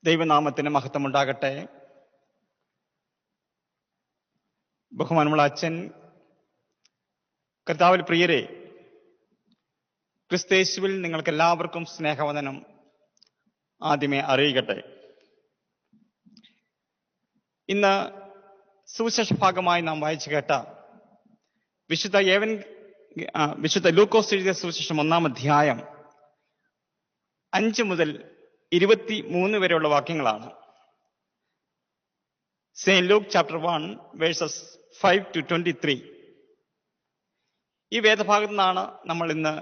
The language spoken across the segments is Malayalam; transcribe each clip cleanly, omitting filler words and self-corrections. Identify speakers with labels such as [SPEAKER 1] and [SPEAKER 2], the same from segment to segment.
[SPEAKER 1] ദൈവനാമത്തിന് മഹത്വമുണ്ടാകട്ടെ. ബഹുമാനമുള്ള അച്ഛൻ, കർത്താവിൽ പ്രിയരെ, ക്രിസ്തേശുവിൽ നിങ്ങൾക്ക് എല്ലാവർക്കും സ്നേഹവന്ദനം ആദ്യമേ അറിയിക്കട്ടെ. ഇന്ന് സുവിശേഷ ഭാഗമായി നാം വായിച്ചു കേട്ട വിശുദ്ധ ലൂക്കോസ് എഴുതിയ സുവിശേഷം 1-ാം അധ്യായം 5 മുതൽ 23 വരെയുള്ള വാക്യങ്ങളാണ്. Saint Luke chapter 1 verses 5 to 23. ഈ വേദഭാഗത്തു നിന്നാണ് നമ്മൾ ഇന്ന്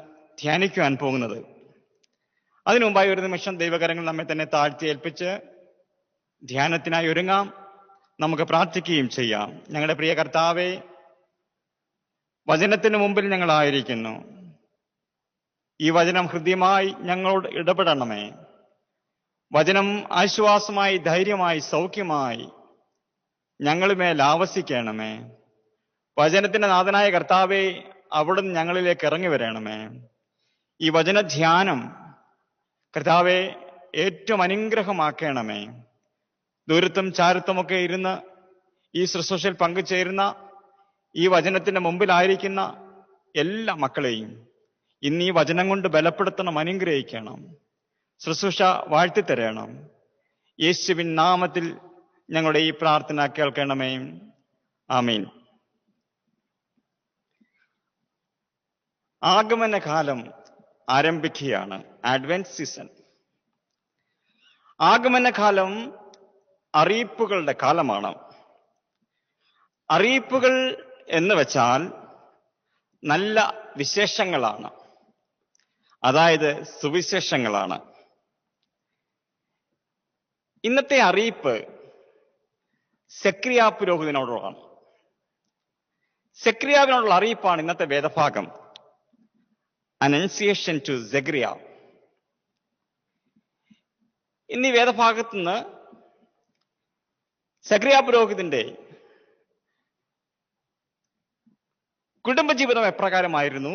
[SPEAKER 1] ധ്യാനിക്കുവാൻ പോകുന്നത്. അതിനു മുമ്പായി ഒരു നിമിഷം ദൈവകരങ്ങൾ നമ്മെ തന്നെ താഴ്ത്തി ഏൽപ്പിച്ച് ധ്യാനത്തിനായി ഒരുങ്ങാം. നമുക്ക് പ്രാർത്ഥിക്കുകയും ചെയ്യാം. ഞങ്ങളുടെ പ്രിയ കർത്താവേ, വചനത്തിന് മുമ്പിൽ ഞങ്ങളായിരിക്കുന്നു. ഈ വചനം ഹൃദ്യമായി ഞങ്ങളോട് ഇടപെടണമേ. വചനം ആശ്വാസമായി, ധൈര്യമായി, സൗഖ്യമായി ഞങ്ങളുമേൽ ആവസിക്കണമേ. വചനത്തിന്റെ നാഥനായ കർത്താവേ, അവിടുന്ന് ഞങ്ങളിലേക്ക് ഇറങ്ങി വരണമേ. ഈ വചനധ്യാനം കർത്താവെ ഏറ്റവും അനുഗ്രഹമാക്കണമേ. ദൂരത്തും ചാരത്തുമൊക്കെ ഇരുന്ന് ഈ ശുശ്രൂഷയിൽ പങ്കുചേരുന്ന, ഈ വചനത്തിന്റെ മുമ്പിലായിരിക്കുന്ന എല്ലാ മക്കളെയും ഇന്ന് ഈ വചനം കൊണ്ട് ബലപ്പെടുത്തണം, അനുഗ്രഹിക്കണം. ശുശ്രൂഷ വാഴ്ത്തിത്തരണം. യേശുവിൻ നാമത്തിൽ ഞങ്ങളുടെ ഈ പ്രാർത്ഥന കേൾക്കണമേ. ആമീൻ. ആഗമനകാലം ആരംഭിക്കുകയാണ്. Advent season. ആഗമനകാലം അറിയിപ്പുകളുടെ കാലമാണ്. അറിയിപ്പുകൾ എന്ന് വെച്ചാൽ നല്ല വിശേഷങ്ങളാണ്, അതായത് സുവിശേഷങ്ങളാണ്. ഇന്നത്തെ അറിയിപ്പ് സെക്രിയ പുരോഹിതനോടുള്ളതാണ്. സെക്രിയാവിനോടുള്ള അറിയിപ്പാണ് ഇന്നത്തെ വേദഭാഗം. Annunciation to Zechariah. ഇന്ന് ഈ വേദഭാഗത്ത് നിന്ന് സെക്രിയ പുരോഹിതന്റെ കുടുംബജീവിതം എപ്രകാരമായിരുന്നു,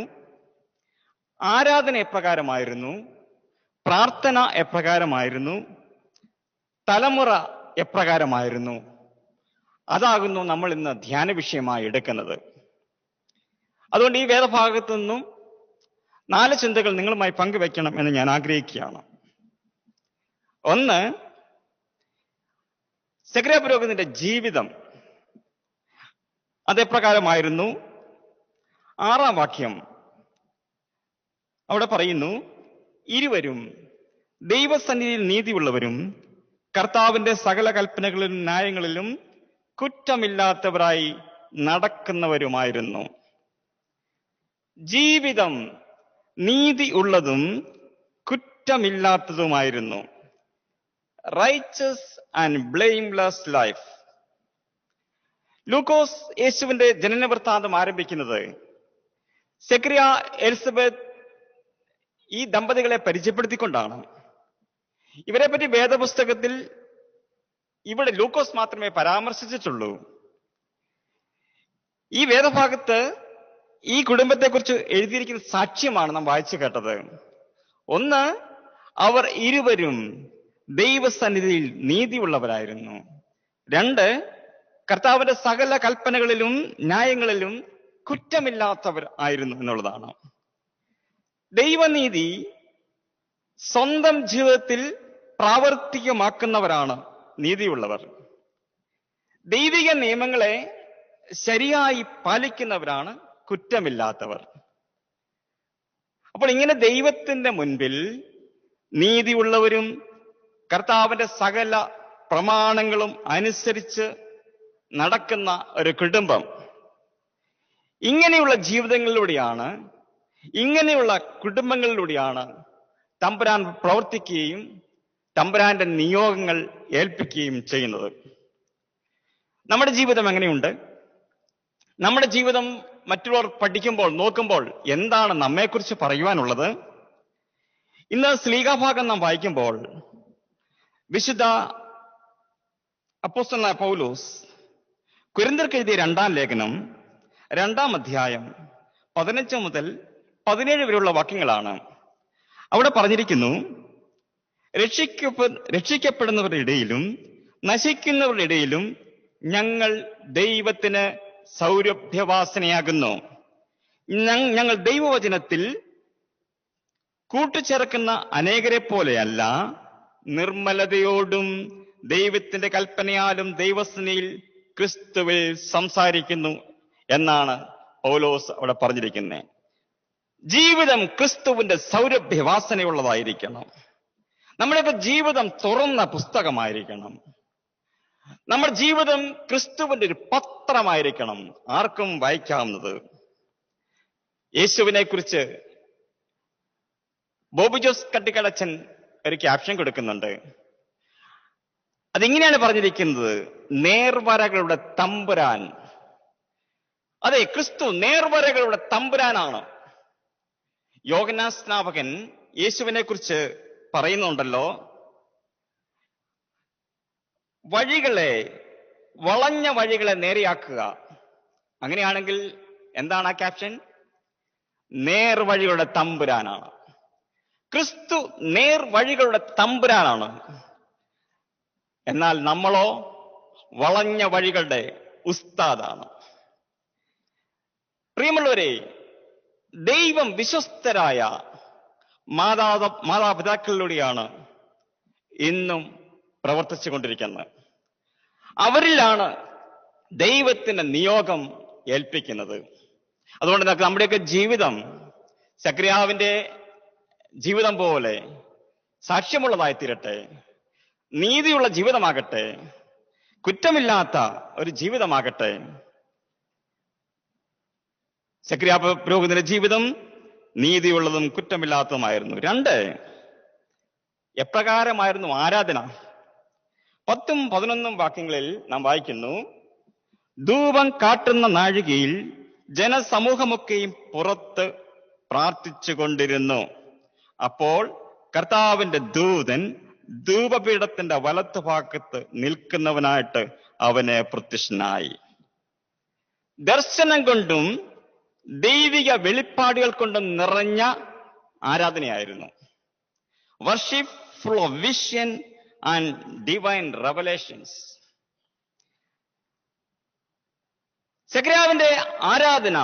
[SPEAKER 1] ആരാധന എപ്രകാരമായിരുന്നു, പ്രാർത്ഥന എപ്രകാരമായിരുന്നു, തലമുറ എപ്രകാരമായിരുന്നു, അതാകുന്നു നമ്മൾ ഇന്ന് ധ്യാന വിഷയമായി എടുക്കുന്നത്. അതുകൊണ്ട് ഈ വേദഭാഗത്തു നിന്നും 4 ചിന്തകൾ നിങ്ങളുമായി പങ്കുവെക്കണം എന്ന് ഞാൻ ആഗ്രഹിക്കുകയാണ്. ഒന്ന്, സെക്രിയ പുരോഹിതന്റെ ജീവിതം അതെപ്രകാരമായിരുന്നു. 6-ാം വാക്യം അവിടെ പറയുന്നു, ഇരുവരും ദൈവസന്നിധിയിൽ നീതിയുള്ളവരും കർത്താവിന്റെ സകല കൽപ്പനകളിലും ന്യായങ്ങളിലും കുറ്റമില്ലാത്തവരായി നടക്കുന്നവരുമായിരുന്നു. ജീവിതം നീതി ഉള്ളതും കുറ്റമില്ലാത്തതുമായിരുന്നു. Righteous and blameless life. ലൂക്കോസ് യേശുവിന്റെ ജനന വൃത്താന്തം ആരംഭിക്കുന്നത് സെക്രിയ എലിസബത്ത് ഈ ദമ്പതികളെ പരിചയപ്പെടുത്തിക്കൊണ്ടാണ്. ഇവരെ പറ്റി വേദപുസ്തകത്തിൽ ഇവിടെ ലൂക്കോസ് മാത്രമേ പരാമർശിച്ചിട്ടുള്ളൂ. ഈ വേദഭാഗത്ത് ഈ കുടുംബത്തെക്കുറിച്ച് എഴുതിയിരിക്കുന്ന സാക്ഷ്യമാണ് നാം വായിച്ചു കേട്ടത്. ഒന്ന്, അവർ ഇരുവരും ദൈവസന്നിധിയിൽ നീതിയുള്ളവരായിരുന്നു. 2, കർത്താവിന്റെ സകല കൽപ്പനകളിലും ന്യായങ്ങളിലും കുറ്റമില്ലാത്തവർ ആയിരുന്നു എന്നുള്ളതാണ്. ദൈവനീതി സ്വന്തം ജീവിതത്തിൽ പ്രാവർത്തികമാക്കുന്നവരാണ് നീതിയുള്ളവർ. ദൈവിക നിയമങ്ങളെ ശരിയായി പാലിക്കുന്നവരാണ് കുറ്റമില്ലാത്തവർ. അപ്പോൾ ഇങ്ങനെ ദൈവത്തിന്റെ മുൻപിൽ നീതിയുള്ളവരും കർത്താവിന്റെ സകല പ്രമാണങ്ങളും അനുസരിച്ച് നടക്കുന്ന ഒരു കുടുംബം, ഇങ്ങനെയുള്ള ജീവിതങ്ങളിലൂടെയാണ്, ഇങ്ങനെയുള്ള കുടുംബങ്ങളിലൂടെയാണ് തമ്പുരാൻ പ്രവർത്തിക്കുകയും തമ്പുരാന്റെ നിയോഗങ്ങൾ ഏൽപ്പിക്കുകയും ചെയ്യുന്നത്. നമ്മുടെ ജീവിതം എങ്ങനെയുണ്ട്? നമ്മുടെ ജീവിതം മറ്റുള്ളവർ പഠിക്കുമ്പോൾ, നോക്കുമ്പോൾ എന്താണ് നമ്മെക്കുറിച്ച് പറയുവാനുള്ളത്? ഇന്ന് ശ്ലീഹാഭാഗം നാം വായിക്കുമ്പോൾ വിശുദ്ധ അപ്പോസ്തലനായ പൗലോസ് കൊരിന്ത്യർക്ക് എഴുതിയ 2-ാം ലേഖനം 2-ാം അധ്യായം 15 മുതൽ 17 വരെയുള്ള വാക്യങ്ങളാണ്. അവിടെ പറഞ്ഞിരിക്കുന്നു, രക്ഷിക്കപ്പെടുന്നവരുടെ ഇടയിലും നശിക്കുന്നവരുടെ ഇടയിലും ഞങ്ങൾ ദൈവത്തിന് സൗരഭ്യവാസനയാകുന്നു. ഞങ്ങൾ ദൈവവചനത്തിൽ കൂട്ടിച്ചേർക്കുന്ന അനേകരെ പോലെയല്ല, നിർമ്മലതയോടും ദൈവത്തിന്റെ കൽപ്പനയാലും ദൈവസ്നേഹിയിൽ ക്രിസ്തുവിൽ സംസാരിക്കുന്നു എന്നാണ് പൗലോസ് അവിടെ പറഞ്ഞിരിക്കുന്നത്. ജീവിതം ക്രിസ്തുവിന്റെ സൗരഭ്യവാസനയുള്ളതായിരിക്കണം. നമ്മുടെയൊക്കെ ജീവിതം തുറന്ന പുസ്തകമായിരിക്കണം. നമ്മുടെ ജീവിതം ക്രിസ്തുവിന്റെ ഒരു പത്രമായിരിക്കണം, ആർക്കും വായിക്കാവുന്നത്. യേശുവിനെ കുറിച്ച് ബോബി ജോസ് കട്ടിക്കടച്ചൻ ഒരു ക്യാപ്ഷൻ കൊടുക്കുന്നുണ്ട്. അതിങ്ങനെയാണ് പറഞ്ഞിരിക്കുന്നത്: നേർവരകളുടെ തമ്പുരാൻ. അതെ, ക്രിസ്തു നേർവരകളുടെ തമ്പുരാനാണ്. യോഹന്നാൻ സ്നാപകൻ യേശുവിനെ കുറിച്ച് പറയുന്നുണ്ടല്ലോ, വളഞ്ഞ വഴികളെ നേരെയാക്കുക. അങ്ങനെയാണെങ്കിൽ എന്താണ് ആ ക്യാപ്ഷൻ? നേർവഴികളുടെ തമ്പുരാനാണ്. ക്രിസ്തു നേർവഴികളുടെ തമ്പുരാനാണ്. എന്നാൽ നമ്മളോ വളഞ്ഞ വഴികളുടെ ഉസ്താദാണ്. പ്രിയമുള്ളവരെ, ദൈവം വിശ്വസ്തരായ മാതാപിതാക്കളിലൂടെയാണ് ഇന്നും പ്രവർത്തിച്ചു കൊണ്ടിരിക്കുന്നത്. അവരിലാണ് ദൈവത്തിന്റെ നിയോഗം ഏൽപ്പിക്കുന്നത്. അതുകൊണ്ട് നമ്മുടെയൊക്കെ ജീവിതം സക്രിയാവിന്റെ ജീവിതം പോലെ സാക്ഷ്യമുള്ളതായി തീരട്ടെ, നീതിയുള്ള ജീവിതമാകട്ടെ, കുറ്റമില്ലാത്ത ഒരു ജീവിതമാകട്ടെ. സക്രിയ പുരോഹിതന്റെ ജീവിതം നീതിയുള്ളതും കുറ്റമില്ലാത്തതുമായിരുന്നു. 2, എപ്രകാരമായിരുന്നു ആരാധന? 10ഉം 11ഉം വാക്യങ്ങളിൽ നാം വായിക്കുന്നു: ധൂപം കാട്ടുന്ന നാഴികയിൽ ജനസമൂഹമൊക്കെയും പുറത്ത് പ്രാർത്ഥിച്ചു കൊണ്ടിരുന്നു. അപ്പോൾ കർത്താവിന്റെ ദൂതൻ ധൂപപീഠത്തിന്റെ വലത്തുഭാഗത്ത് നിൽക്കുന്നവനായിട്ട് അവന് പ്രത്യക്ഷനായി. ദർശനം കൊണ്ടും ദൈവിക വെളിപ്പാടുകൾ കൊണ്ടും നിറഞ്ഞ ആരാധനയായിരുന്നു. Worship full of vision and divine revelations. സക്രിയാവിന്റെ ആരാധന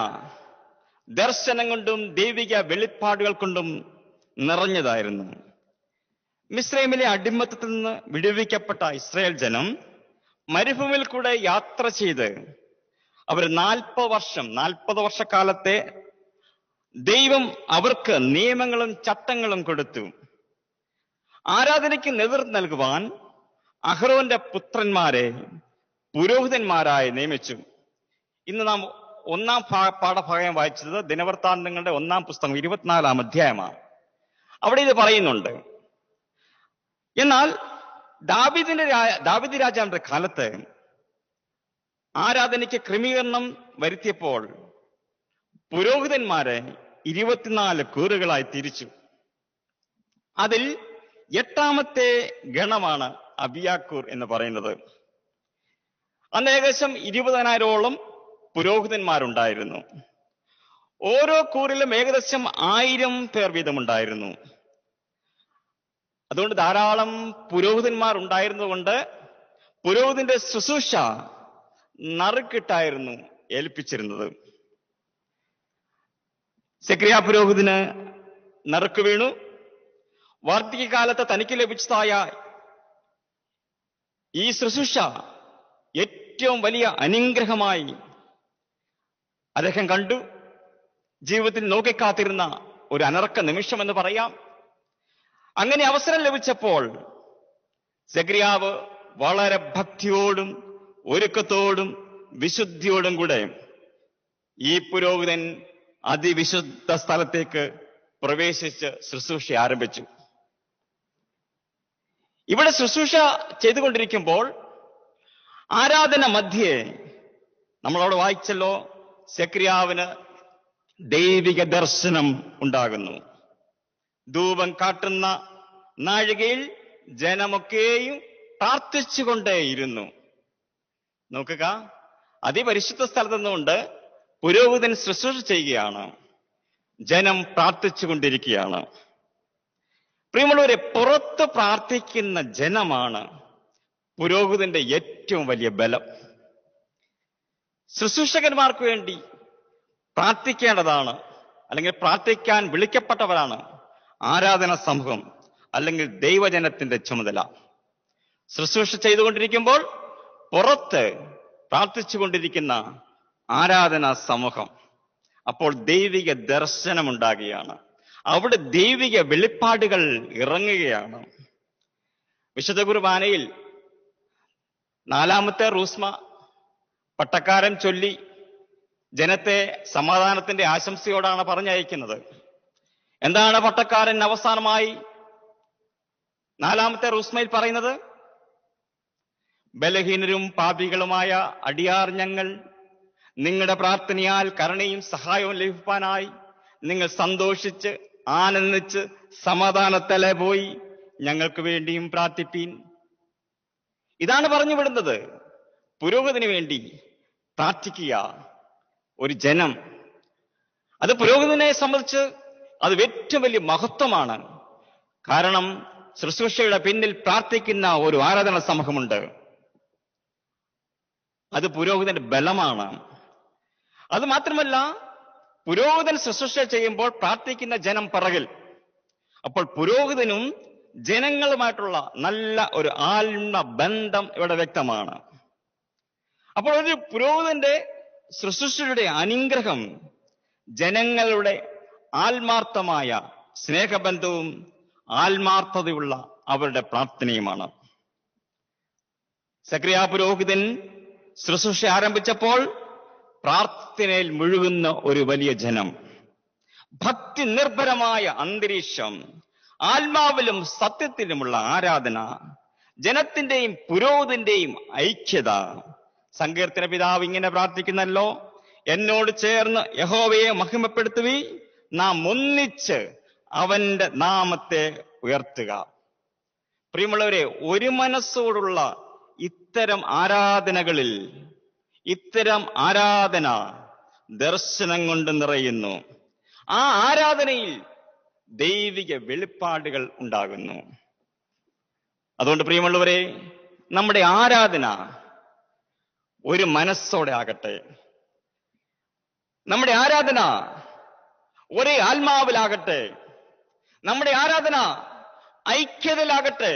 [SPEAKER 1] ദർശനം കൊണ്ടും ദൈവിക വെളിപ്പാടുകൾ കൊണ്ടും നിറഞ്ഞതായിരുന്നു. മിസ്രൈമിലെ അടിമത്തത്തിൽ നിന്ന് വിടുവിക്കപ്പെട്ട ഇസ്രായേൽ ജനം മരുഭൂമിയിൽ കൂടെ യാത്ര ചെയ്ത് അവർ 40 വർഷക്കാലത്തെ ദൈവം അവർക്ക് നിയമങ്ങളും ചട്ടങ്ങളും കൊടുത്തു. ആരാധനയ്ക്ക് നേതൃത്വം നൽകുവാൻ അഹ്റോന്റെ പുത്രന്മാരെ പുരോഹിതന്മാരായി നിയമിച്ചു. ഇന്ന് നാം 1-ാം പാഠഭാഗം വായിച്ചത് ദിനവൃത്താന്തങ്ങളുടെ 1-ാം പുസ്തകം 24-ാം അധ്യായമാണ്. അവിടെ ഇത് പറയുന്നുണ്ട്. എന്നാൽ ദാവീദ് രാജാവിന്റെ കാലത്ത് ആരാധനയ്ക്ക് ക്രമീകരണം വരുത്തിയപ്പോൾ പുരോഹിതന്മാരെ 24 കൂറുകളായി തിരിച്ചു. അതിൽ 8ാമത്തെ ഗണമാണ് അബിയാക്കൂർ എന്ന് പറയുന്നത്. അന്ന് ഏകദേശം 20,000-ഓളം പുരോഹിതന്മാരുണ്ടായിരുന്നു. ഓരോ കൂറിലും ഏകദേശം 1000 പേർ വീതമുണ്ടായിരുന്നു. അതുകൊണ്ട് ധാരാളം പുരോഹിതന്മാർ ഉണ്ടായിരുന്നതുകൊണ്ട് പുരോഹിതന്റെ ശുശ്രൂഷ നറുക്കിട്ടായിരുന്നു ഏൽപ്പിച്ചിരുന്നത്. സക്രിയ പുരോഹിതന് നറുക്ക് വീണു. വാർദ്ധക്യകാലത്ത് തനിക്ക് ലഭിച്ചതായ ഈ ശുശ്രൂഷ ഏറ്റവും വലിയ അനുഗ്രഹമായി അദ്ദേഹം കണ്ടു. ജീവിതത്തിൽ നോക്കിക്കാത്തിരുന്ന ഒരു അനർക്ക നിമിഷം എന്ന് പറയാം. അങ്ങനെ അവസരം ലഭിച്ചപ്പോൾ സക്രിയാവ് വളരെ ഭക്തിയോടും ഒരുക്കത്തോടും വിശുദ്ധിയോടും കൂടെ ഈ പുരോഹിതൻ അതിവിശുദ്ധ സ്ഥലത്തേക്ക് പ്രവേശിച്ച് ശുശ്രൂഷ ആരംഭിച്ചു. ഇവിടെ ശുശ്രൂഷ ചെയ്തുകൊണ്ടിരിക്കുമ്പോൾ ആരാധന മധ്യേ നമ്മളവിടെ വായിച്ചല്ലോ, സക്രിയാവിന് ദൈവിക ദർശനം ഉണ്ടാകുന്നു. ധൂപം കാട്ടുന്ന നാഴികയിൽ ജനമൊക്കെയും പ്രാർത്ഥിച്ചുകൊണ്ടേയിരുന്നു. നോക്കുക, അതിപരിശുദ്ധ സ്ഥലത്ത് നിന്നുകൊണ്ട് പുരോഹിതൻ ശുശ്രൂഷ ചെയ്യുകയാണ്, ജനം പ്രാർത്ഥിച്ചുകൊണ്ടിരിക്കുകയാണ്. പ്രിയമുള്ളവരെ, പുറത്ത് പ്രാർത്ഥിക്കുന്ന ജനമാണ് പുരോഹിതന്റെ ഏറ്റവും വലിയ ബലം. ശുശ്രൂഷകന്മാർക്ക് വേണ്ടി പ്രാർത്ഥിക്കേണ്ടതാണ്, അല്ലെങ്കിൽ പ്രാർത്ഥിക്കാൻ വിളിക്കപ്പെട്ടവരാണ് ആരാധന സമൂഹം അല്ലെങ്കിൽ ദൈവജനത്തിന്റെ ചുമതല. ശുശ്രൂഷ ചെയ്തുകൊണ്ടിരിക്കുമ്പോൾ പുറത്ത് പ്രാർത്ഥിച്ചുകൊണ്ടിരിക്കുന്ന ആരാധനാ സമൂഹം, അപ്പോൾ ദൈവിക ദർശനമുണ്ടാകുകയാണ്, അവിടെ ദൈവിക വെളിപ്പാടുകൾ ഇറങ്ങുകയാണ്. വിശുദ്ധ കുർബാനയിൽ 4-ാമത്തെ റൂസ്മ പട്ടക്കാരൻ ചൊല്ലി ജനത്തെ സമാധാനത്തിന്റെ ആശംസയോടാണ് പറഞ്ഞയക്കുന്നത്. എന്താണ് പട്ടക്കാരൻ അവസാനമായി 4-ാമത്തെ റൂസ്മയിൽ പറയുന്നത്? ബലഹീനരും പാപികളുമായ അടിയാർ ഞങ്ങൾ നിങ്ങളുടെ പ്രാർത്ഥനയാൽ കരുണയും സഹായവും ലഭിക്കാനായി നിങ്ങൾ സന്തോഷിച്ച് ആനന്ദിച്ച് സമാധാനത്തലെ പോയി ഞങ്ങൾക്ക് വേണ്ടിയും പ്രാർത്ഥിപ്പീൻ. ഇതാണ് പറഞ്ഞു വിടുന്നത്. പുരോഹിതന് വേണ്ടി പ്രാർത്ഥിക്കുക ഒരു ജനം, അത് പുരോഹിതനെ സംബന്ധിച്ച് അത് ഏറ്റവും വലിയ മഹത്വമാണ്. കാരണം ശുശ്രൂഷയുടെ പിന്നിൽ പ്രാർത്ഥിക്കുന്ന ഒരു ആരാധന സമൂഹമുണ്ട്. അത് പുരോഹിതന്റെ ബലമാണ്. അത് മാത്രമല്ല, പുരോഹിതൻ ശുശ്രൂഷ ചെയ്യുമ്പോൾ പ്രാർത്ഥിക്കുന്ന ജനം പിറകിൽ. അപ്പോൾ പുരോഹിതനും ജനങ്ങളുമായിട്ടുള്ള നല്ല ഒരു ആത്മബന്ധം ഇവിടെ വ്യക്തമാണ്. അപ്പോൾ ഒരു പുരോഹിതന്റെ ശുശ്രൂഷയുടെ അനുഗ്രഹം ജനങ്ങളുടെ ആത്മാർത്ഥമായ സ്നേഹബന്ധവും ആത്മാർത്ഥതയുള്ള അവരുടെ പ്രാർത്ഥനയുമാണ്. സക്രിയ പുരോഹിതൻ ശുശ്രൂഷ ആരംഭിച്ചപ്പോൾ പ്രാർത്ഥനയിൽ മുഴുകുന്ന ഒരു വലിയ ജനം, ഭക്തി നിർഭരമായ അന്തരീക്ഷം, ആത്മാവിലും സത്യത്തിലുമുള്ള ആരാധന, ജനത്തിന്റെയും പുരോഹിതന്റെയും ഐക്യത. സങ്കീർത്തന പിതാവ് ഇങ്ങനെ പ്രാർത്ഥിക്കുന്നല്ലോ, എന്നോട് ചേർന്ന് യഹോവയെ മഹിമപ്പെടുത്തുവി, നാം ഒന്നിച്ച് അവന്റെ നാമത്തെ ഉയർത്തുക. പ്രിയമുള്ളവരെ, ഒരു മനസ്സോടുള്ള ഇത്തരം ആരാധനകളിൽ, ഇത്തരം ആരാധന ദർശനം കൊണ്ട് നിറയുന്നു. ആ ആരാധനയിൽ ദൈവിക വെളിപ്പാടുകൾ ഉണ്ടാകുന്നു. അതുകൊണ്ട് പ്രിയമുള്ളവരെ, നമ്മുടെ ആരാധന ഒരു മനസ്സോടെ ആകട്ടെ, നമ്മുടെ ആരാധന ഒരേ ആത്മാവിലാകട്ടെ, നമ്മുടെ ആരാധന ഐക്യതയിലാകട്ടെ.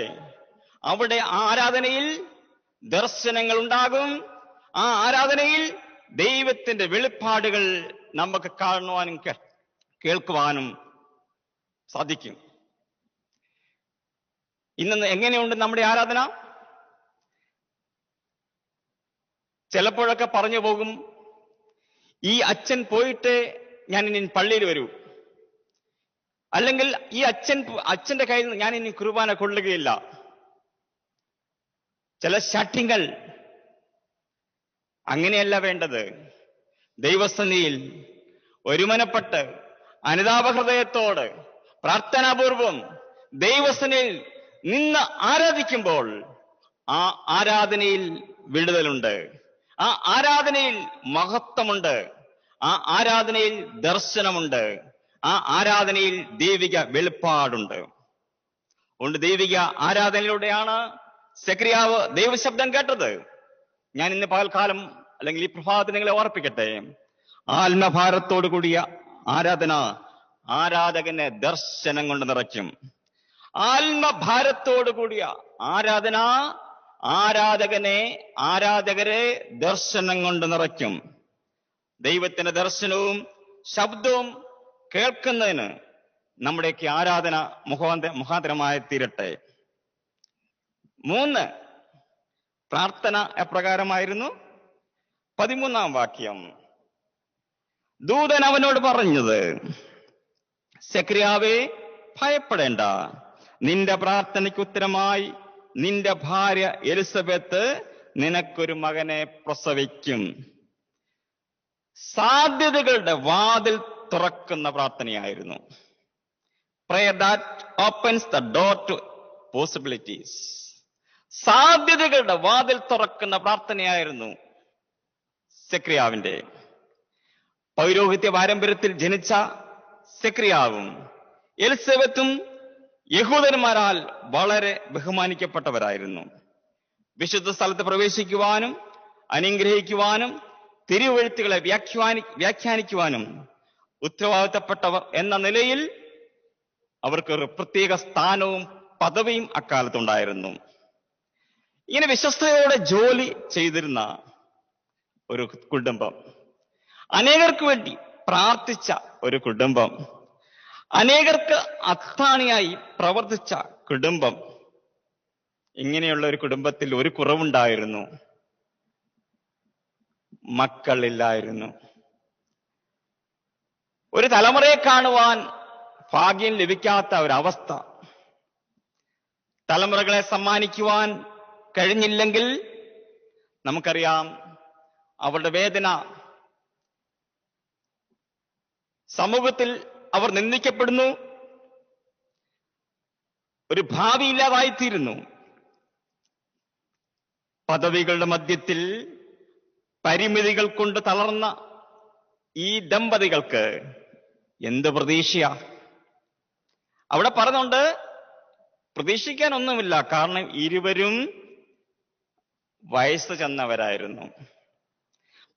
[SPEAKER 1] അവിടെ ആരാധനയിൽ ദർശനങ്ങൾ ഉണ്ടാകും. ആ ആരാധനയിൽ ദൈവത്തിന്റെ വെളിപ്പാടുകൾ നമുക്ക് കാണുവാനും കേൾക്കുവാനും സാധിക്കും. ഇന്ന് എങ്ങനെയുണ്ട് നമ്മുടെ ആരാധന? ചിലപ്പോഴൊക്കെ പറഞ്ഞു പോകും, ഈ അച്ഛൻ പോയിട്ട് ഞാൻ ഇനി പള്ളിയിൽ വരൂ, അല്ലെങ്കിൽ ഈ അച്ഛന്റെ കയ്യിൽ നിന്ന് ഞാൻ ഇനി കുർബാന കൊള്ളുകയില്ല. ചില ശഠ്യങ്ങൾ. അങ്ങനെയല്ല വേണ്ടത്. ദൈവസന്നിധിയിൽ ഒരുമനപ്പെട്ട് അനുതാപഹൃദയത്തോട് പ്രാർത്ഥനാപൂർവം ദൈവസന്നിധിയിൽ നിന്ന് ആരാധിക്കുമ്പോൾ ആ ആരാധനയിൽ വിടുതലുണ്ട്, ആ ആരാധനയിൽ മഹത്വമുണ്ട്, ആ ആരാധനയിൽ ദർശനമുണ്ട്, ആ ആരാധനയിൽ ദൈവിക വെളിപ്പാടുണ്ട്. അതുകൊണ്ട് ദൈവിക ആരാധനയിലൂടെയാണ് സെക്രിയാവ് ദൈവശബ്ദം കേട്ടത്. ഞാൻ ഇന്ന് പകൽക്കാലം അല്ലെങ്കിൽ ഈ പ്രഭാതത്തിൽ നിങ്ങളെ ഓർപ്പിക്കട്ടെ, ആത്മഭാരത്തോടു കൂടിയ ആരാധന ആരാധകനെ ദർശനം കൊണ്ട് നിറയ്ക്കും. ആത്മഭാരത്തോടു കൂടിയ ആരാധന ആരാധകരെ ദർശനം കൊണ്ട് നിറയ്ക്കും. ദൈവത്തിന്റെ ദർശനവും ശബ്ദവും കേൾക്കുന്നതിന് നമ്മുടെയൊക്കെ ആരാധന മുഖാന്തരമായി തീരട്ടെ. 3, പ്രാർത്ഥന എപ്രകാരമായിരുന്നു? 13-ാം വാക്യം. ദൂതൻ അവനോട് പറഞ്ഞത്, സെക്രിയാവേ, ഭയപ്പെടേണ്ട, നിന്റെ പ്രാർത്ഥനയ്ക്ക് ഉത്തരമായി നിന്റെ ഭാര്യ എലിസബത്ത് നിനക്കൊരു മകനെ പ്രസവിക്കും. സാധ്യതകളുടെ വാതിൽ തുറക്കുന്ന പ്രാർത്ഥനയായിരുന്നു. Prayer that opens the door to possibilities. സാധ്യതകളുടെ വാതിൽ തുറക്കുന്ന പ്രാർത്ഥനയായിരുന്നു സെക്രിയാവിന്റെ. പൗരോഹിത്യ പാരമ്പര്യത്തിൽ ജനിച്ച സെക്രിയാവും എലിസബത്തും യഹൂദന്മാരാൽ വളരെ ബഹുമാനിക്കപ്പെട്ടവരായിരുന്നു. വിശുദ്ധ സ്ഥലത്ത് പ്രവേശിക്കുവാനും അനുഗ്രഹിക്കുവാനും തിരുവെഴുത്തുകളെ വ്യാഖ്യാനിക്കുവാനും ഉത്തരവാദിത്തപ്പെട്ടവർ എന്ന നിലയിൽ അവർക്കൊരു പ്രത്യേക സ്ഥാനവും പദവിയും അക്കാലത്തുണ്ടായിരുന്നു. ഇങ്ങനെ വിശ്വസ്തയോടെ ജോലി ചെയ്തിരുന്ന ഒരു കുടുംബം, അനേകർക്ക് വേണ്ടി പ്രാർത്ഥിച്ച ഒരു കുടുംബം, അനേകർക്ക് അത്താണിയായി പ്രവർത്തിച്ച കുടുംബം. ഇങ്ങനെയുള്ള ഒരു കുടുംബത്തിൽ ഒരു കുറവുണ്ടായിരുന്നു: മക്കളില്ലായിരുന്നു. ഒരു തലമുറയെ കാണുവാൻ ഭാഗ്യം ലഭിക്കാത്ത ഒരവസ്ഥ. തലമുറകളെ സമ്മാനിക്കുവാൻ കഴിഞ്ഞില്ലെങ്കിൽ നമുക്കറിയാം അവരുടെ വേദന. സമൂഹത്തിൽ അവർ നിന്ദിക്കപ്പെടുന്നു, ഒരു ഭാവി ഇല്ലാതായിത്തീരുന്നു. പദവികളുടെ മധ്യത്തിൽ പരിമിതികൾ കൊണ്ട് തളർന്ന ഈ ദമ്പതികൾക്ക് എന്ത് പ്രതീക്ഷയാ? അവിടെ പറഞ്ഞുകൊണ്ട് പ്രതീക്ഷിക്കാനൊന്നുമില്ല, കാരണം ഇരുവരും വയസ്സ് ചെന്നവരായിരുന്നു.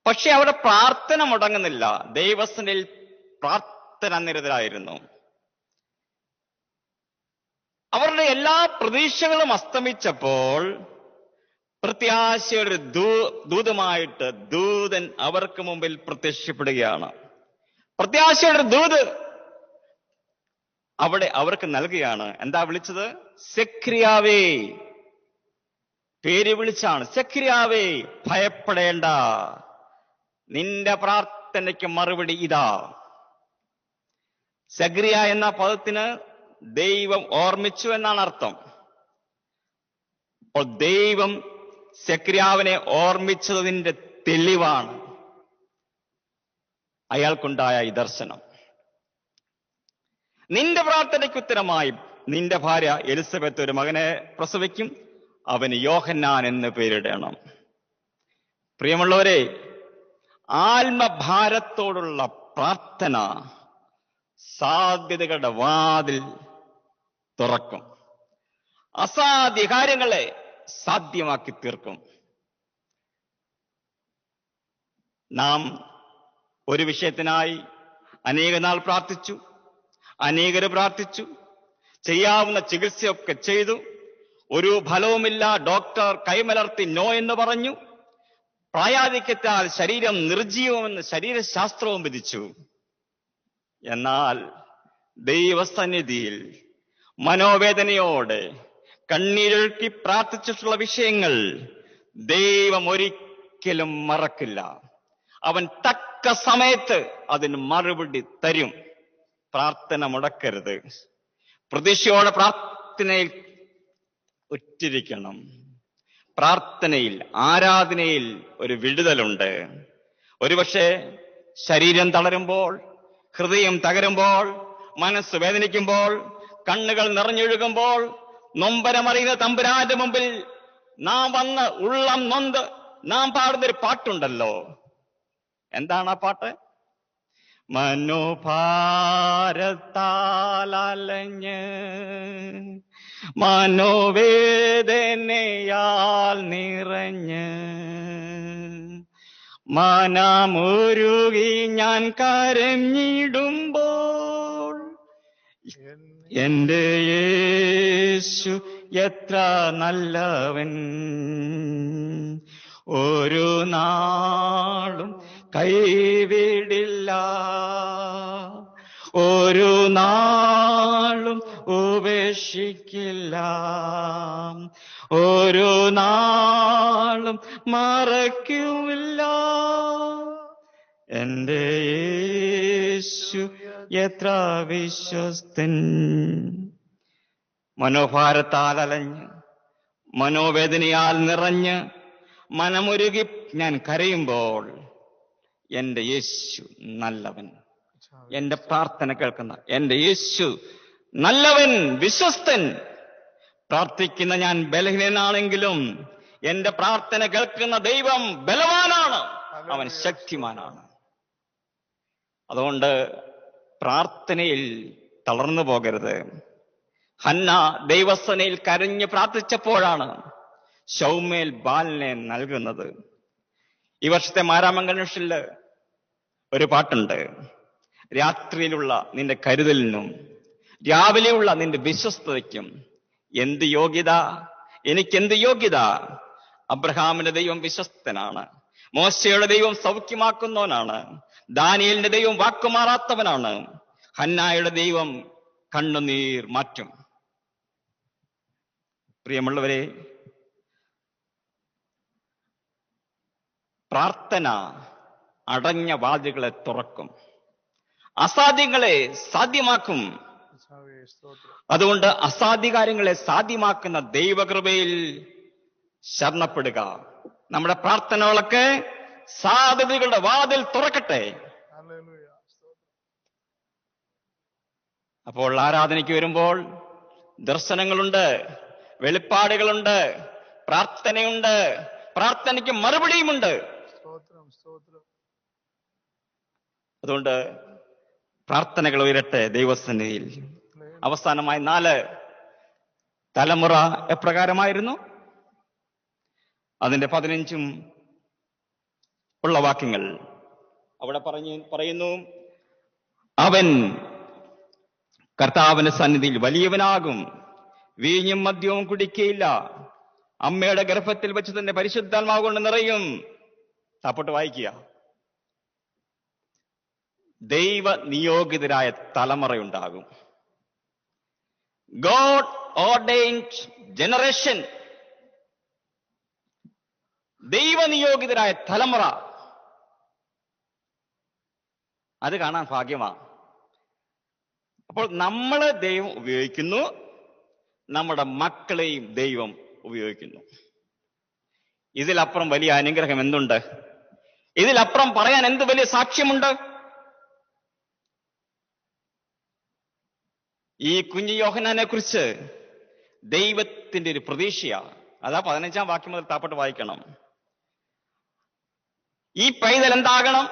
[SPEAKER 1] പക്ഷെ അവിടെ പ്രാർത്ഥന മുടങ്ങുന്നില്ല. ദൈവസന്നിധിയിൽ പ്രാർത്ഥന നിരതരായിരുന്നു. അവരുടെ എല്ലാ പ്രതീക്ഷകളും അസ്തമിച്ചപ്പോൾ പ്രത്യാശയുടെ ദൂതമായിട്ട് ദൂതൻ അവർക്ക് മുമ്പിൽ പ്രത്യക്ഷപ്പെടുകയാണ്. പ്രത്യാശയുടെ ദൂത് അവിടെ അവർക്ക് നൽകുകയാണ്. എന്താ വിളിച്ചത്? സെഖര്യാവേ, പേര് വിളിച്ചാണ്. സെഖര്യാവേ, ഭയപ്പെടേണ്ട, നിന്റെ പ്രാർത്ഥനയ്ക്ക് മറുപടി ഇതാ. സെഖര്യ എന്ന പദത്തിന് ദൈവം ഓർമ്മിച്ചു എന്നാണ് അർത്ഥം. അപ്പോൾ ദൈവം സെഖര്യാവിനെ ഓർമ്മിച്ചതിന്റെ തെളിവാണ് അയാൾക്കുണ്ടായ ഈ ദർശനം. നിന്റെ പ്രാർത്ഥനയ്ക്ക് ഉത്തരമായി നിന്റെ ഭാര്യ എലിസബത്ത് ഒരു മകനെ പ്രസവിക്കും, അവന് യോഹന്നാൻ എന്ന് പേരിടണം. പ്രിയമുള്ളവരെ, ആത്മഭാരത്തോടുള്ള പ്രാർത്ഥന സാധ്യതകളുടെ വാതിൽ തുറക്കും. അസാധ്യ കാര്യങ്ങളെ സാധ്യമാക്കി തീർക്കും. നാം ഒരു വിഷയത്തിനായി അനേക നാൾ പ്രാർത്ഥിച്ചു, അനേകര് പ്രാർത്ഥിച്ചു, ചെയ്യാവുന്ന ചികിത്സയൊക്കെ ചെയ്തു, ഒരു ഫലവുമില്ല. ഡോക്ടർ കൈമലർത്തി നോ എന്ന് പറഞ്ഞു. പ്രായാധിക്യത്താൽ ശരീരം നിർജീവമെന്ന് ശരീരശാസ്ത്രവും വിധിച്ചു. എന്നാൽ ദൈവസന്നിധിയിൽ മനോവേദനയോടെ കണ്ണീരൊഴുക്കി പ്രാർത്ഥിച്ചിട്ടുള്ള വിഷയങ്ങൾ ദൈവം ഒരിക്കലും മറക്കില്ല. അവൻ തക്ക സമയത്ത് അതിന് മറുപടി തരും. പ്രാർത്ഥന മുടക്കരുത്. പ്രതീക്ഷയോടെ പ്രാർത്ഥനയിൽ ഉറ്റിരിക്കണം. പ്രാർത്ഥനയിൽ, ആരാധനയിൽ ഒരു വിടുതലുണ്ട്. ഒരുപക്ഷെ ശരീരം തളരുമ്പോൾ, ഹൃദയം തകരുമ്പോൾ, മനസ്സ് വേദനിക്കുമ്പോൾ, കണ്ണുകൾ നിറഞ്ഞൊഴുകുമ്പോൾ, നൊമ്പരമറിയുന്ന തമ്പുരാന്റെ മുമ്പിൽ നാം വന്ന് ഉള്ളം നൊന്ത് നാം പാടുന്നൊരു പാട്ടുണ്ടല്ലോ. എന്താണ് ആ പാട്ട്? മനോഭാരത്താലഞ്ഞ് മനോവേദനയാൽ നിറഞ്ഞ് മനമുരുകി ഞാൻ കരഞ്ഞിടുമ്പോൾ എന്റെ യേശു എത്ര നല്ലവൻ, ഒരു നാളും കൈവിടില്ല, ഒരു നാളും ഉപേക്ഷിക്കില്ല, ഒരു നാളും മറയ്ക്കുമില്ല. എന്റെ യേശു എത്ര വിശ്വസ്തൻ. മനോഭാരത്താൽ അലഞ്ഞ് മനോവേദനയാൽ നിറഞ്ഞ് മനമുരുകി ഞാൻ കരയുമ്പോൾ എന്റെ യേശു നല്ലവൻ. എന്റെ പ്രാർത്ഥന കേൾക്കുന്ന എന്റെ യേശു നല്ലവൻ, വിശ്വസ്തൻ. പ്രാർത്ഥിക്കുന്ന ഞാൻ ബലഹീനനാണെങ്കിലും എന്റെ പ്രാർത്ഥന കേൾക്കുന്ന ദൈവം ബലവാനാണ്, അവൻ ശക്തിമാനാണ്. അതുകൊണ്ട് പ്രാർത്ഥനയിൽ തളർന്നു പോകരുത്. ഹന്ന ദൈവസനയിൽ കരഞ്ഞ് പ്രാർത്ഥിച്ചപ്പോഴാണ് ശൗമേൽ ബാലിനെ നൽകുന്നത്. ഈ വർഷത്തെ മാരാമംഗലൂഷില് ഒരു പാട്ടുണ്ട്. രാത്രിയിലുള്ള നിന്റെ കരുതലിനും രാവിലെയുള്ള നിന്റെ വിശ്വസ്തതയ്ക്കും എന്ത് യോഗ്യത, എനിക്കെന്ത് യോഗ്യത. അബ്രഹാമിന്റെ ദൈവം വിശ്വസ്തനാണ്, മോശയുടെ ദൈവം സൗഖ്യമാക്കുന്നവനാണ്, ദാനിയേലിന്റെ ദൈവം വാക്കുമാറാത്തവനാണ്, ഹന്നായുടെ ദൈവം കണ്ണുനീർ മാറ്റും. പ്രിയമുള്ളവരെ, പ്രാർത്ഥന അടഞ്ഞ വാതിലുകളെ തുറക്കും, അസാധ്യങ്ങളെ സാധ്യമാക്കും. അതുകൊണ്ട് അസാധ്യകാര്യങ്ങളെ സാധ്യമാക്കുന്ന ദൈവകൃപയിൽ ശരണപ്പെടുക. നമ്മുടെ പ്രാർത്ഥനകളൊക്കെ സാധ്യതകളുടെ വാതിൽ തുറക്കട്ടെ. അപ്പോൾ ആരാധനയ്ക്ക് വരുമ്പോൾ ദർശനങ്ങളുണ്ട്, വെളിപ്പാടുകളുണ്ട്, പ്രാർത്ഥനയുണ്ട്, പ്രാർത്ഥനയ്ക്ക് മറുപടിയുമുണ്ട്. അതുകൊണ്ട് പ്രാർത്ഥനകൾ ഉയരട്ടെ ദൈവസന്നിധിയിൽ. അവസാനമായി 4 തലമുറ എപ്രകാരമായിരുന്നു? അതിന്റെ 15 ഉള്ള വാക്യങ്ങൾ അവിടെ പറയുന്നു. അവൻ കർത്താവിന്റെ സന്നിധിയിൽ വലിയവനാകും, വീഞ്ഞും മദ്യവും കുടിക്കയില്ല, അമ്മയുടെ ഗർഭത്തിൽ വെച്ച് തന്നെ പരിശുദ്ധാത്മാവ് കൊണ്ട് നിറയും. താപ്പോട്ട് വായിക്കുക. ദൈവ നിയോഗിതരായ തലമുറയുണ്ടാകും. God ordained generation. ദൈവനിയോഗിതരായ തലമുറ, അത് കാണാൻ ഭാഗ്യമാണ്. അപ്പോൾ നമ്മളെ ദൈവം ഉപയോഗിക്കുന്നു, നമ്മുടെ മക്കളെയും ദൈവം ഉപയോഗിക്കുന്നു. ഇതിലപ്പുറം വലിയ അനുഗ്രഹം എന്തുണ്ട്? ഇതിലപ്പുറം പറയാൻ എന്ത് വലിയ സാക്ഷ്യമുണ്ട്? ഈ കുഞ്ഞു യോഹന്നാനെ കുറിച്ച് ദൈവത്തിന്റെ ഒരു പ്രതീക്ഷയാണ്. അതാ 15-ാം വാക്യം മുതൽ താപ്പോട്ട് വായിക്കണം. ഈ പൈതൽ എന്താകണം,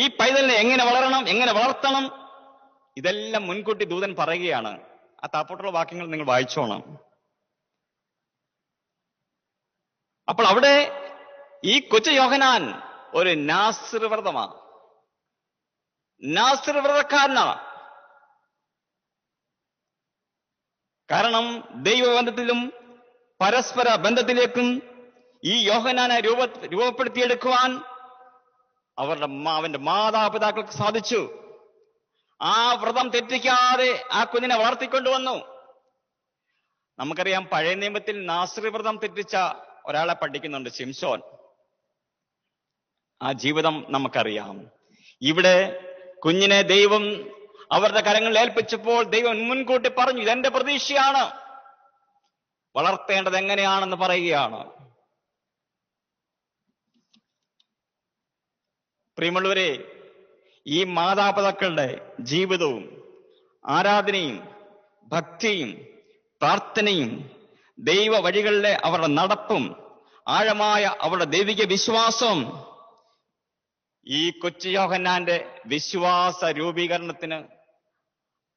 [SPEAKER 1] ഈ പൈതലിനെ എങ്ങനെ വളരണം, എങ്ങനെ വളർത്തണം, ഇതെല്ലാം മുൻകൂട്ടി ദൂതൻ പറയുകയാണ്. ആ താപ്പോട്ടുള്ള വാക്യങ്ങൾ നിങ്ങൾ വായിച്ചോണം. അപ്പോൾ അവിടെ ഈ കൊച്ചു യോഹന്നാൻ ഒരു നാസിർ വ്രതമാണ്, നാസിർ വ്രതക്കാരനാണ്. കാരണം ദൈവബന്ധത്തിലും പരസ്പര ബന്ധത്തിലേക്കും ഈ യോഹന്നാനെ രൂപപ്പെടുത്തിയെടുക്കുവാൻ അവന്റെ മാതാപിതാക്കൾക്ക് സാധിച്ചു. ആ വ്രതം തെറ്റിക്കാതെ ആ കുഞ്ഞിനെ വളർത്തിക്കൊണ്ടുവന്നു. നമുക്കറിയാം, പഴയ നിയമത്തിൽ നാസിർ വ്രതം തെറ്റിച്ച ഒരാളെ പഠിക്കുന്നുണ്ട്, ശിംശോൻ. ആ ജീവിതം നമുക്കറിയാം. ഇവിടെ കുഞ്ഞിനെ ദൈവം അവരുടെ കരങ്ങളിൽ ഏൽപ്പിച്ചപ്പോൾ ദൈവം മുൻകൂട്ടി പറഞ്ഞു, ഇതെന്റെ പ്രതീക്ഷയാണ്, വളർത്തേണ്ടത് എങ്ങനെയാണെന്ന് പറയുകയാണ്. പ്രിയമുള്ളവരെ, ഈ മാതാപിതാക്കളുടെ ജീവിതവും ആരാധനയും ഭക്തിയും പ്രാർത്ഥനയും ദൈവ വഴികളിലെ അവരുടെ നടപ്പും ആഴമായ അവരുടെ ദൈവിക വിശ്വാസവും ഈ കൊച്ചു യോഹന്നാന്റെ വിശ്വാസ രൂപീകരണത്തിന്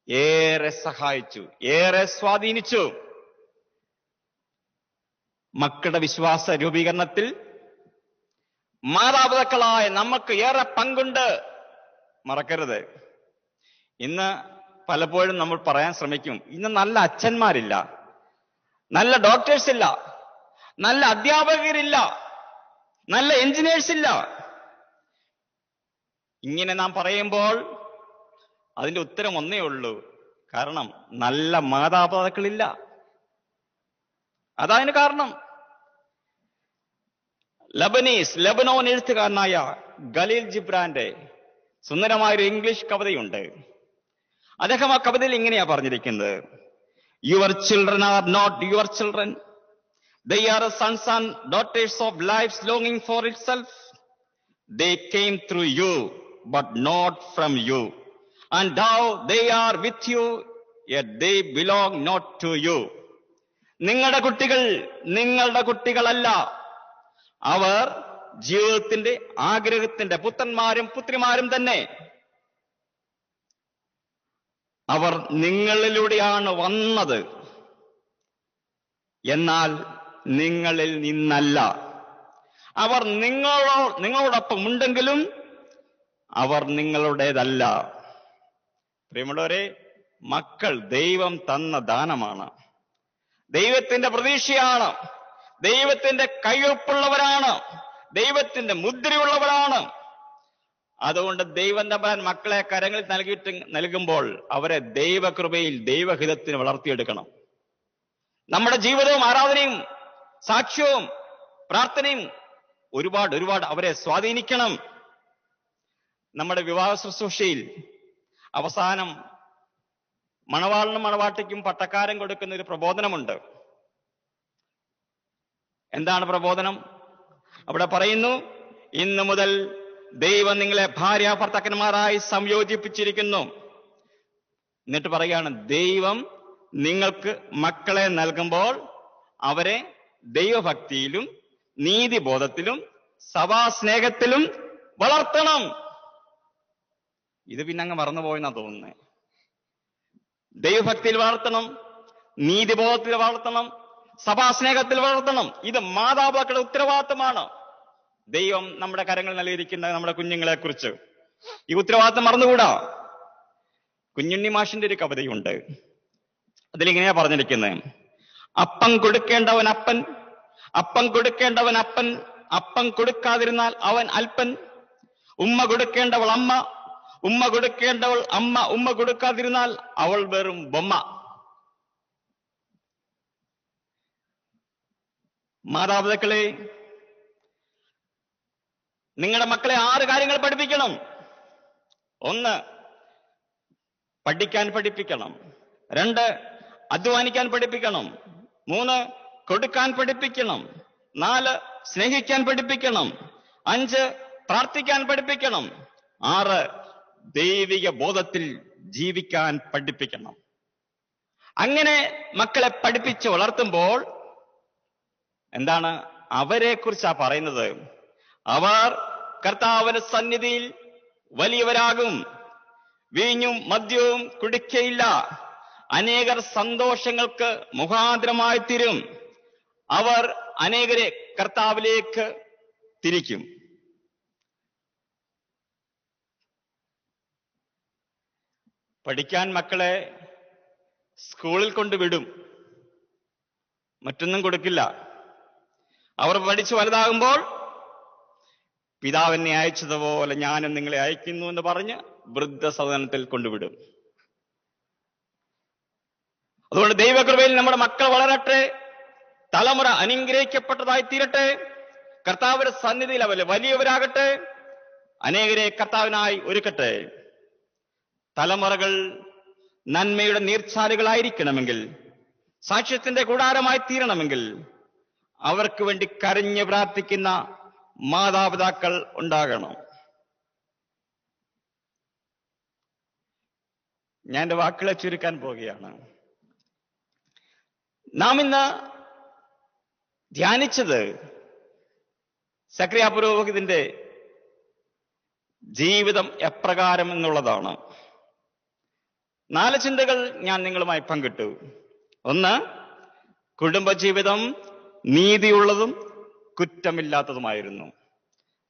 [SPEAKER 1] ഏറെ സഹായിച്ചു, ഏറെ സ്വാധീനിച്ചു. മക്കളുടെ വിശ്വാസ രൂപീകരണത്തിൽ മാതാപിതാക്കളായ നമുക്ക് ഏറെ പങ്കുണ്ട്, മറക്കരുത്. ഇന്ന് പലപ്പോഴും നമ്മൾ പറയാൻ ശ്രമിക്കും, ഇന്ന് നല്ല അച്ഛന്മാരില്ല, നല്ല ഡോക്ടേഴ്സ് ഇല്ല, നല്ല അധ്യാപകരില്ല, നല്ല എഞ്ചിനീയേഴ്സ് ഇല്ല. ഇങ്ങനെ നാം പറയുമ്പോൾ അതിന്റെ ഉത്തരം ഒന്നേ ഉള്ളൂ, കാരണം നല്ല മാതാപിതാക്കളില്ല. അതതിന് കാരണം. ലബനോൻ എഴുത്തുകാരനായ ഖലീൽ ജിബ്രാന്റെ സുന്ദരമായൊരു ഇംഗ്ലീഷ് കവിതയുണ്ട്. അദ്ദേഹം ആ കവിതയിൽ ഇങ്ങനെയാ പറഞ്ഞിരിക്കുന്നത്: your children are not your children, they are sons and daughters of life's longing for itself. They came through you but not from you, and now they are with you, yet they belong not to you. നിങ്ങളുടെ കുട്ടികൾ നിങ്ങളുടെ കുട്ടികളല്ല, അവർ ജീവിതത്തിന്റെ ആഗ്രഹത്തിന്റെ പുത്രന്മാരും പുത്രിമാരും തന്നെ. അവർ നിങ്ങളിലൂടെയാണ് വന്നത്, എന്നാൽ നിങ്ങളിൽ നിന്നല്ല. അവർ നിങ്ങളോടൊപ്പം ഉണ്ടെങ്കിലും അവർ നിങ്ങളുടേതല്ല. പ്രിയമുള്ളവരെ, മക്കൾ ദൈവം തന്ന ദാനമാണ്, ദൈവത്തിന്റെ പ്രതീക്ഷയാണ്, ദൈവത്തിന്റെ കയ്യൊപ്പുള്ളവരാണ്, ദൈവത്തിന്റെ മുദ്രയുള്ളവരാണ്. അതുകൊണ്ട് ദൈവം തമ്പുരാൻ മക്കളെ കരങ്ങളിൽ നൽകുമ്പോൾ അവരെ ദൈവകൃപയിൽ ദൈവഹിതത്തിന് വളർത്തിയെടുക്കണം. നമ്മുടെ ജീവിതവും ആരാധനയും സാക്ഷ്യവും പ്രാർത്ഥനയും ഒരുപാട് അവരെ സ്വാധീനിക്കണം. നമ്മുടെ വിവാഹ ശുശ്രൂഷയിൽ അവസാനം മണവാളിനും മണവാട്ടിക്കും പട്ടക്കാരൻ കൊടുക്കുന്ന ഒരു പ്രബോധനമുണ്ട്. എന്താണ് പ്രബോധനം? അവിടെ പറയുന്നു, ഇന്നു മുതൽ ദൈവം നിങ്ങളെ ഭാര്യ ഭർത്താക്കന്മാരായി സംയോജിപ്പിച്ചിരിക്കുന്നു. എന്നിട്ട് പറയുകയാണ്, ദൈവം നിങ്ങൾക്ക് മക്കളെ നൽകുമ്പോൾ അവരെ ദൈവഭക്തിയിലും നീതിബോധത്തിലും സഭാസ്നേഹത്തിലും വളർത്തണം. ഇത് പിന്നെ അങ്ങ് മറന്നുപോയെന്നാ തോന്നുന്നത്. ദൈവഭക്തിയിൽ വളർത്തണം, നീതിബോധത്തിൽ വളർത്തണം, സഭാസ്നേഹത്തിൽ വളർത്തണം. ഇത് മാതാപിതാക്കളുടെ ഉത്തരവാദിത്തമാണ്. ദൈവം നമ്മുടെ കരങ്ങൾ നൽകിയിരിക്കുന്ന നമ്മുടെ കുഞ്ഞുങ്ങളെ കുറിച്ച് ഈ ഉത്തരവാദിത്തം മറന്നുകൂടാ. കുഞ്ഞുണ്ണി മാഷിന്റെ ഒരു കവിതയുണ്ട്, അതിലിങ്ങനെയാ പറഞ്ഞിരിക്കുന്നത്: അപ്പം കൊടുക്കേണ്ടവൻ അപ്പൻ, അപ്പം കൊടുക്കേണ്ടവൻ അപ്പൻ, അപ്പം കൊടുക്കാതിരുന്നാൽ അവൻ അല്പൻ. ഉമ്മ കൊടുക്കേണ്ടവൾ അമ്മ, ഉമ്മ കൊടുക്കേണ്ടവൾ അമ്മ, ഉമ്മ കൊടുക്കാതിരുന്നാൽ അവൾ വെറും ബൊമ്മ. മാതാപിതാക്കളെ, നിങ്ങളുടെ മക്കളെ 6 കാര്യങ്ങൾ പഠിപ്പിക്കണം. 1, പഠിക്കാൻ പഠിപ്പിക്കണം. 2, അധ്വാനിക്കാൻ പഠിപ്പിക്കണം. 3, കൊടുക്കാൻ പഠിപ്പിക്കണം. 4, സ്നേഹിക്കാൻ പഠിപ്പിക്കണം. 5, പ്രാർത്ഥിക്കാൻ പഠിപ്പിക്കണം. 6, ദൈവിക ബോധത്തിൽ ജീവിക്കാൻ പഠിപ്പിക്കണം. അങ്ങനെ മക്കളെ പഠിപ്പിച്ച് വളർത്തുമ്പോൾ എന്താണ് അവരെ കുറിച്ചാ പറയുന്നത്? അവർ കർത്താവിന്റെ സന്നിധിയിൽ വലിയവരാകും, വീഞ്ഞും മദ്യവും കുടിക്കയില്ല, അനേകർ സന്തോഷങ്ങൾക്ക് മുഖാന്തരമായി തീരും, അവർ അനേകരെ കർത്താവിലേക്ക് തിരിക്കും. പഠിക്കാൻ മക്കളെ സ്കൂളിൽ കൊണ്ടുവിടും, മറ്റൊന്നും കൊടുക്കില്ല. അവർ പഠിച്ചു വലുതാകുമ്പോൾ പിതാവിനെ അയച്ചതുപോലെ ഞാനും നിങ്ങളെ അയക്കുന്നു എന്ന് പറഞ്ഞ് വൃദ്ധസദനത്തിൽ കൊണ്ടുവിടും. അതുകൊണ്ട് ദൈവകൃപയിൽ നമ്മുടെ മക്കൾ വളരട്ടെ, തലമുറ അനുഗ്രഹിക്കപ്പെട്ടതായി തീരട്ടെ, കർത്താവിന്റെ സന്നിധിയിൽ അവർ വലിയവരാകട്ടെ, അനേകരെ കർത്താവിനായി ഒരുക്കട്ടെ. തലമുറകൾ നന്മയുടെ നീർച്ചാലുകളായിരിക്കണമെങ്കിൽ, സാക്ഷ്യത്തിന്റെ കൂടാരമായി തീരണമെങ്കിൽ അവർക്ക് വേണ്ടി കരഞ്ഞു പ്രാർത്ഥിക്കുന്ന മാതാപിതാക്കൾ ഉണ്ടാകണം. ഞാൻ എൻ്റെ വാക്കുകളെ ചുരുക്കാൻ പോവുകയാണ്. നാം ഇന്ന് ധ്യാനിച്ചത് സക്രിയ പുരോഹിതന്റെ ജീവിതം എപ്രകാരം എന്നുള്ളതാണ്. 4 ചിന്തകൾ ഞാൻ നിങ്ങളുമായി പങ്കിട്ടു. 1, കുടുംബജീവിതം നീതിയുള്ളതും കുറ്റമില്ലാത്തതുമായിരുന്നു.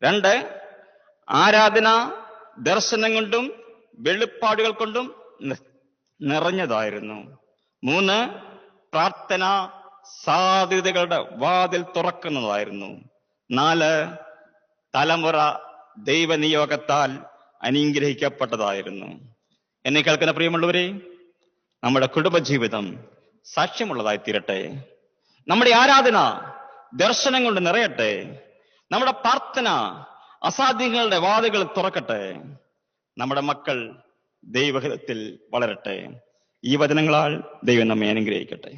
[SPEAKER 1] 2, ആരാധന ദർശനം കൊണ്ടും വെളിപ്പാടുകൾ കൊണ്ടും നിറഞ്ഞതായിരുന്നു. 3, പ്രാർത്ഥന സാധ്യതകളുടെ വാതിൽ തുറക്കുന്നതായിരുന്നു. 4, തലമുറ ദൈവനിയോഗത്താൽ അനുഗ്രഹിക്കപ്പെട്ടതായിരുന്നു. എന്നെ കേൾക്കുന്ന പ്രിയമുള്ളവരെ, നമ്മുടെ കുടുംബജീവിതം സാക്ഷ്യമുള്ളതായി തീരട്ടെ. നമ്മുടെ ആരാധന ദർശനം കൊണ്ട് നിറയട്ടെ. നമ്മുടെ പ്രാർത്ഥന അസാധ്യങ്ങളുടെ വാതിലുകൾ തുറക്കട്ടെ. നമ്മുടെ മക്കൾ ദൈവഹിതത്തിൽ വളരട്ടെ. ഈ വചനങ്ങളാൽ ദൈവം നമ്മെ അനുഗ്രഹിക്കട്ടെ.